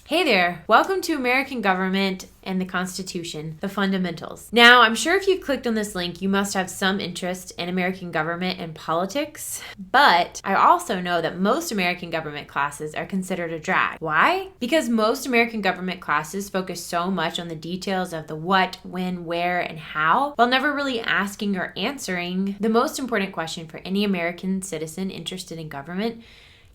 Hey there, welcome to American Government and the Constitution, the Fundamentals. Now, I'm sure if you've clicked on this link, you must have some interest in American government and politics, but I also know that most American government classes are considered a drag. Why? Because most American government classes focus so much on the details of the what, when, where, and how, while never really asking or answering the most important question for any American citizen interested in government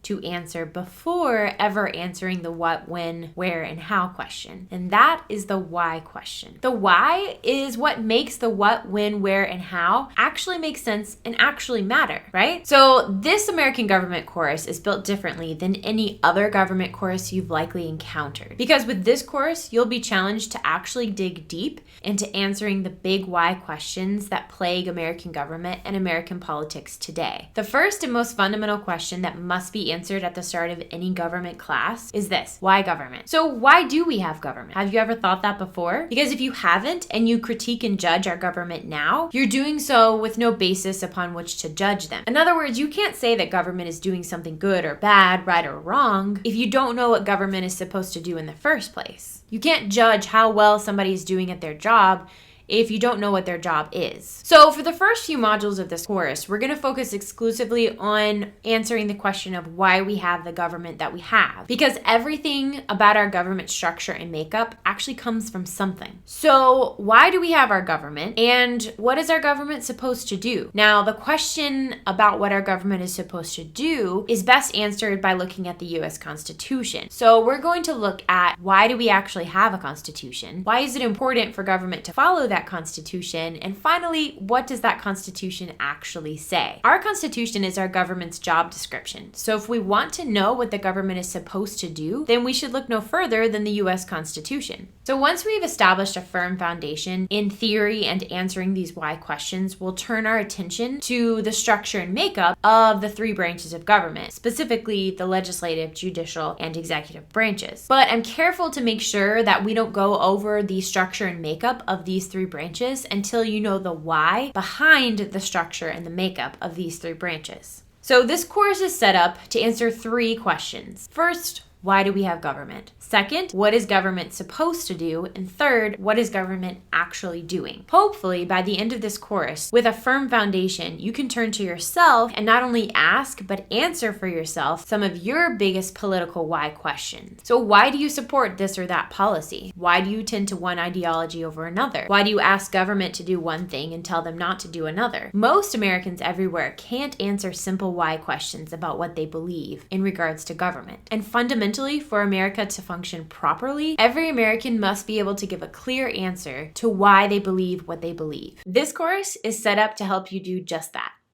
to answer before ever answering the what, when, where, and how question. And that is the why question. The why is what makes the what, when, where, and how actually make sense and actually matter, right? So this American government course is built differently than any other government course you've likely encountered. Because with this course, you'll be challenged to actually dig deep into answering the big why questions that plague American government and American politics today. The first and most fundamental question that must be answered at the start of any government class is this: why government? So why do we have government? Have you ever thought that before? Because if you haven't and you critique and judge our government now, you're doing so with no basis upon which to judge them. In other words, you can't say that government is doing something good or bad, right or wrong, if you don't know what government is supposed to do in the first place. You can't judge how well somebody is doing at their job if you don't know what their job is. So for the first few modules of this course, we're going to focus exclusively on answering the question of why we have the government that we have. Because everything about our government structure and makeup actually comes from something. So why do we have our government, and what is our government supposed to do? Now, the question about what our government is supposed to do is best answered by looking at the U.S. Constitution. So we're going to look at why do we actually have a constitution? Why is it important for government to follow that Constitution? And finally, what does that Constitution actually say? Our Constitution is our government's job description. So if we want to know what the government is supposed to do, then we should look no further than the U.S. Constitution. So once we've established a firm foundation in theory and answering these why questions, we'll turn our attention to the structure and makeup of the three branches of government, specifically the legislative, judicial, and executive branches. But I'm careful to make sure that we don't go over the structure and makeup of these three branches until you know the why behind the structure and the makeup of these three branches. So this course is set up to answer three questions. First, why do we have government? Second, what is government supposed to do? And third, what is government actually doing? Hopefully, by the end of this course, with a firm foundation, you can turn to yourself and not only ask, but answer for yourself some of your biggest political why questions. So why do you support this or that policy? Why do you tend to one ideology over another? Why do you ask government to do one thing and tell them not to do another? Most Americans everywhere can't answer simple why questions about what they believe in regards to government. And fundamentally, for America to function properly, every American must be able to give a clear answer to why they believe what they believe. This course is set up to help you do just that.